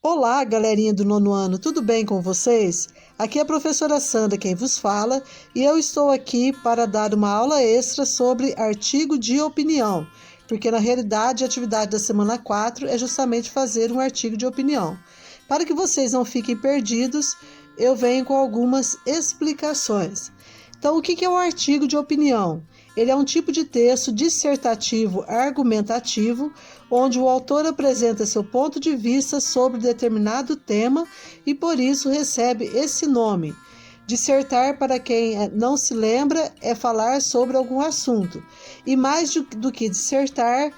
Olá, galerinha do nono ano, tudo bem com vocês? Aqui é a professora Sandra quem vos fala e eu estou aqui para dar uma aula extra sobre artigo de opinião, porque na realidade a atividade da semana 4 é justamente fazer um artigo de opinião. Para que vocês não fiquem perdidos, eu venho com algumas explicações. Então, o que é um artigo de opinião? Ele é um tipo de texto dissertativo argumentativo, onde o autor apresenta seu ponto de vista sobre determinado tema e por isso recebe esse nome. Dissertar, para quem não se lembra, é falar sobre algum assunto. E mais do que dissertar,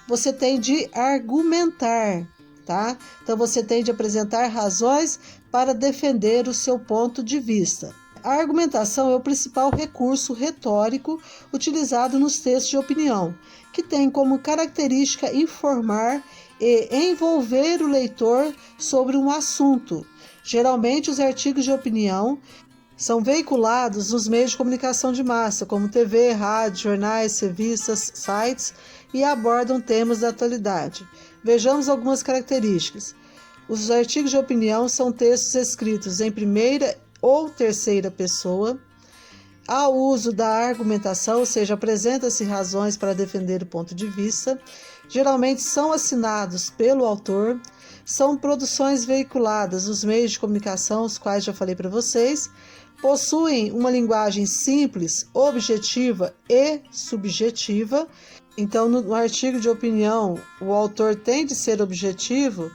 você tem de argumentar, tá? Então você tem de apresentar razões para defender o seu ponto de vista. A argumentação é o principal recurso retórico utilizado nos textos de opinião, que tem como característica informar e envolver o leitor sobre um assunto. Geralmente, os artigos de opinião são veiculados nos meios de comunicação de massa, como TV, rádio, jornais, revistas, sites, e abordam temas da atualidade. Vejamos algumas características. Os artigos de opinião são textos escritos em primeira ou terceira pessoa. Há o uso da argumentação, ou seja, apresenta-se razões para defender o ponto de vista. Geralmente são assinados pelo autor. São produções veiculadas nos meios de comunicação, os quais já falei para vocês. Possuem uma linguagem simples, objetiva e subjetiva. Então, no artigo de opinião, o autor tem de ser objetivo,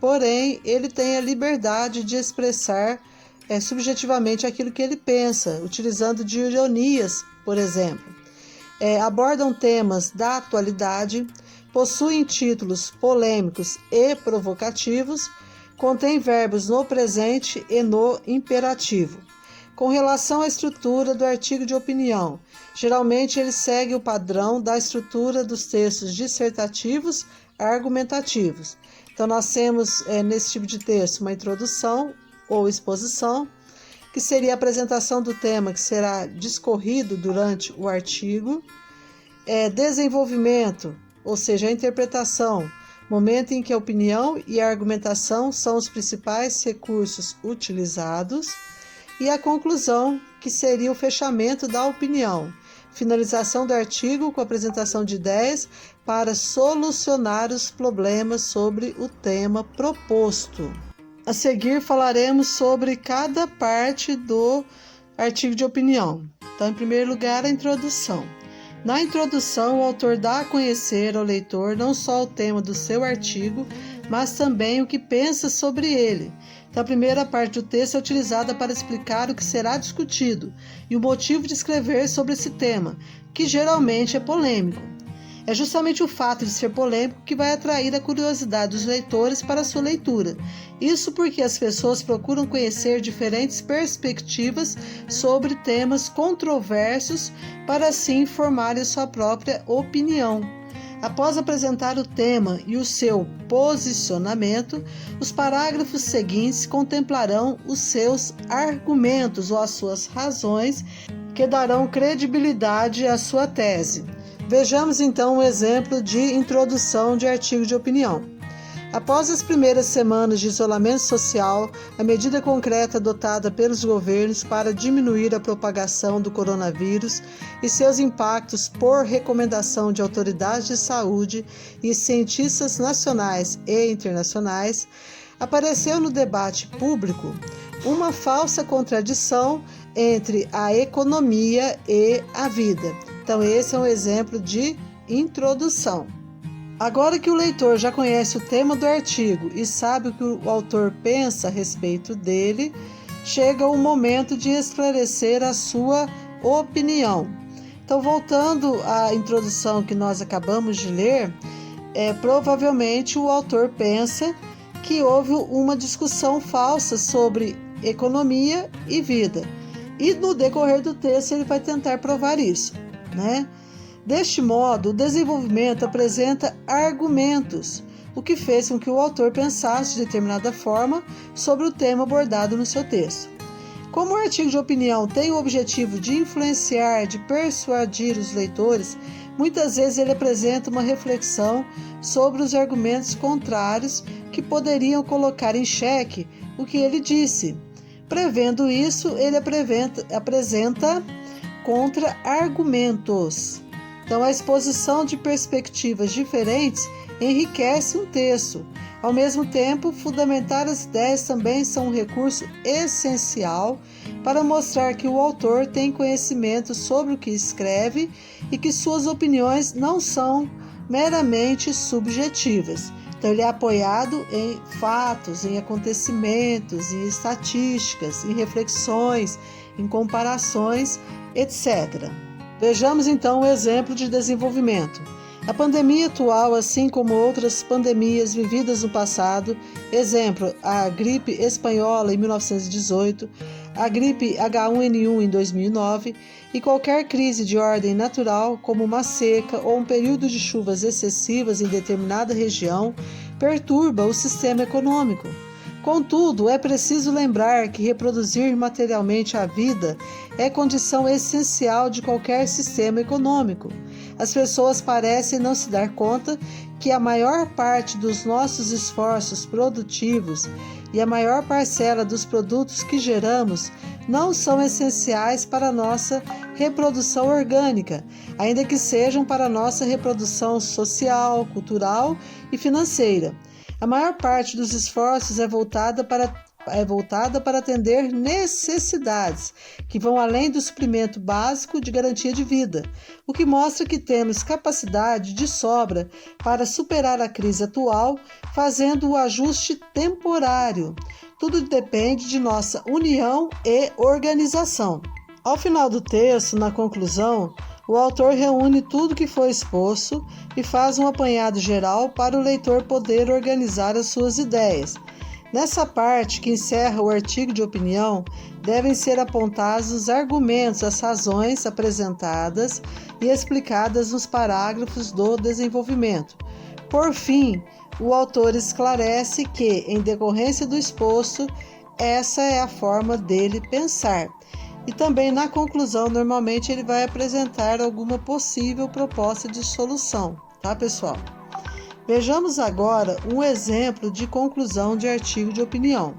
porém, ele tem a liberdade de expressar subjetivamente aquilo que ele pensa, utilizando de ironias, por exemplo. Abordam temas da atualidade, possuem títulos polêmicos e provocativos, contém verbos no presente e no imperativo. Com relação à estrutura do artigo de opinião, geralmente ele segue o padrão da estrutura dos textos dissertativos argumentativos. Então, nós temos nesse tipo de texto uma introdução ou exposição, que seria a apresentação do tema que será discorrido durante o artigo, desenvolvimento, ou seja, a interpretação, momento em que a opinião e a argumentação são os principais recursos utilizados, e a conclusão, que seria o fechamento da opinião, finalização do artigo com a apresentação de ideias para solucionar os problemas sobre o tema proposto. A seguir falaremos sobre cada parte do artigo de opinião. Então, em primeiro lugar, a introdução. Na introdução, o autor dá a conhecer ao leitor não só o tema do seu artigo, mas também o que pensa sobre ele. Então, a primeira parte do texto é utilizada para explicar o que será discutido e o motivo de escrever sobre esse tema, que geralmente é polêmico. É justamente o fato de ser polêmico que vai atrair a curiosidade dos leitores para a sua leitura. Isso porque as pessoas procuram conhecer diferentes perspectivas sobre temas controversos para assim formarem sua própria opinião. Após apresentar o tema e o seu posicionamento, os parágrafos seguintes contemplarão os seus argumentos ou as suas razões que darão credibilidade à sua tese. Vejamos então um exemplo de introdução de artigo de opinião. Após as primeiras semanas de isolamento social, a medida concreta adotada pelos governos para diminuir a propagação do coronavírus e seus impactos por recomendação de autoridades de saúde e cientistas nacionais e internacionais, apareceu no debate público uma falsa contradição entre a economia e a vida. Então, esse é um exemplo de introdução. Agora que o leitor já conhece o tema do artigo e sabe o que o autor pensa a respeito dele, chega o momento de esclarecer a sua opinião. Então, voltando à introdução que nós acabamos de ler, provavelmente o autor pensa que houve uma discussão falsa sobre economia e vida. E no decorrer do texto ele vai tentar provar isso, né? Deste modo, o desenvolvimento apresenta argumentos, o que fez com que o autor pensasse de determinada forma sobre o tema abordado no seu texto. Como o artigo de opinião tem o objetivo de influenciar, de persuadir os leitores, muitas vezes ele apresenta uma reflexão sobre os argumentos contrários que poderiam colocar em xeque o que ele disse. Prevendo isso, ele apresenta contra-argumentos. Então, a exposição de perspectivas diferentes enriquece um texto. Ao mesmo tempo, fundamentar as ideias também são um recurso essencial para mostrar que o autor tem conhecimento sobre o que escreve e que suas opiniões não são meramente subjetivas. Então, ele é apoiado em fatos, em acontecimentos, em estatísticas, em reflexões, em comparações, etc. Vejamos então o exemplo de desenvolvimento. A pandemia atual, assim como outras pandemias vividas no passado, exemplo, a gripe espanhola em 1918, a gripe H1N1 em 2009 e qualquer crise de ordem natural, como uma seca ou um período de chuvas excessivas em determinada região, perturba o sistema econômico. Contudo, é preciso lembrar que reproduzir materialmente a vida é condição essencial de qualquer sistema econômico. As pessoas parecem não se dar conta que a maior parte dos nossos esforços produtivos e a maior parcela dos produtos que geramos não são essenciais para a nossa reprodução orgânica, ainda que sejam para a nossa reprodução social, cultural e financeira. A maior parte dos esforços é voltada para atender necessidades que vão além do suprimento básico de garantia de vida, o que mostra que temos capacidade de sobra para superar a crise atual, fazendo o ajuste temporário. Tudo depende de nossa união e organização. Ao final do texto, na conclusão, o autor reúne tudo que foi exposto e faz um apanhado geral para o leitor poder organizar as suas ideias. Nessa parte que encerra o artigo de opinião, devem ser apontados os argumentos, as razões apresentadas e explicadas nos parágrafos do desenvolvimento. Por fim, o autor esclarece que, em decorrência do exposto, essa é a forma dele pensar. E também na conclusão, normalmente ele vai apresentar alguma possível proposta de solução, tá, pessoal? Vejamos agora um exemplo de conclusão de artigo de opinião.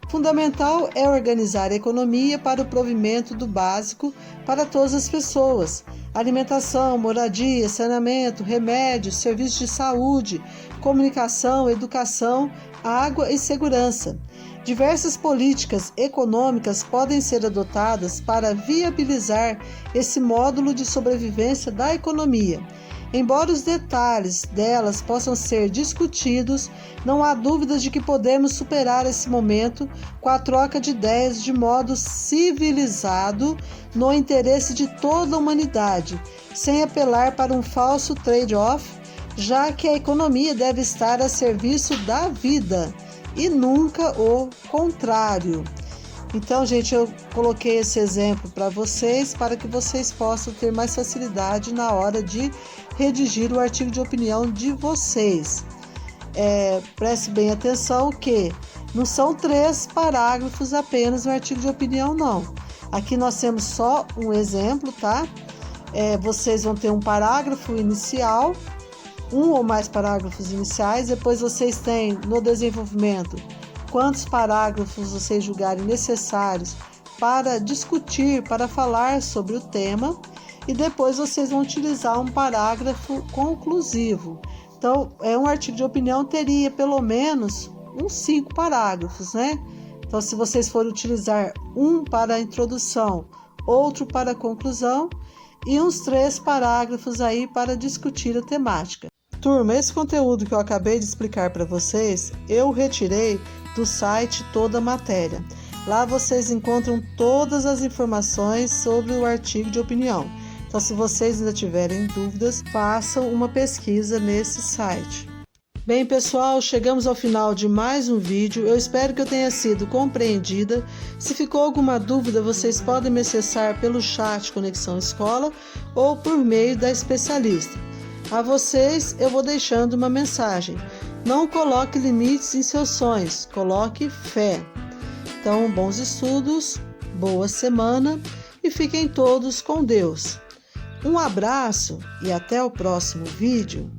Fundamental é organizar a economia para o provimento do básico para todas as pessoas: alimentação, moradia, saneamento, remédios, serviços de saúde, comunicação, educação, água e segurança. Diversas políticas econômicas podem ser adotadas para viabilizar esse módulo de sobrevivência da economia. Embora os detalhes delas possam ser discutidos, não há dúvidas de que podemos superar esse momento com a troca de ideias de modo civilizado no interesse de toda a humanidade, sem apelar para um falso trade-off, já que a economia deve estar a serviço da vida e nunca o contrário. Então, gente, eu coloquei esse exemplo para vocês para que vocês possam ter mais facilidade na hora de redigir o artigo de opinião de vocês. Preste bem atenção que não são 3 parágrafos apenas no artigo de opinião, não. Aqui nós temos só um exemplo, tá? Vocês vão ter um parágrafo inicial, um ou mais parágrafos iniciais, depois vocês têm no desenvolvimento quantos parágrafos vocês julgarem necessários para discutir, para falar sobre o tema, e depois vocês vão utilizar um parágrafo conclusivo. Então, um artigo de opinião teria pelo menos uns 5 parágrafos, né? Então, se vocês forem utilizar um para a introdução, outro para a conclusão e uns 3 parágrafos aí para discutir a temática. Turma, esse conteúdo que eu acabei de explicar para vocês, eu retirei do site Toda a Matéria. Lá vocês encontram todas as informações sobre o artigo de opinião. Então, se vocês ainda tiverem dúvidas, façam uma pesquisa nesse site. Bem, pessoal, chegamos ao final de mais um vídeo. Eu espero que eu tenha sido compreendida. Se ficou alguma dúvida, vocês podem me acessar pelo chat Conexão Escola ou por meio da especialista. A vocês, eu vou deixando uma mensagem. Não coloque limites em seus sonhos, coloque fé. Então, bons estudos, boa semana e fiquem todos com Deus. Um abraço e até o próximo vídeo.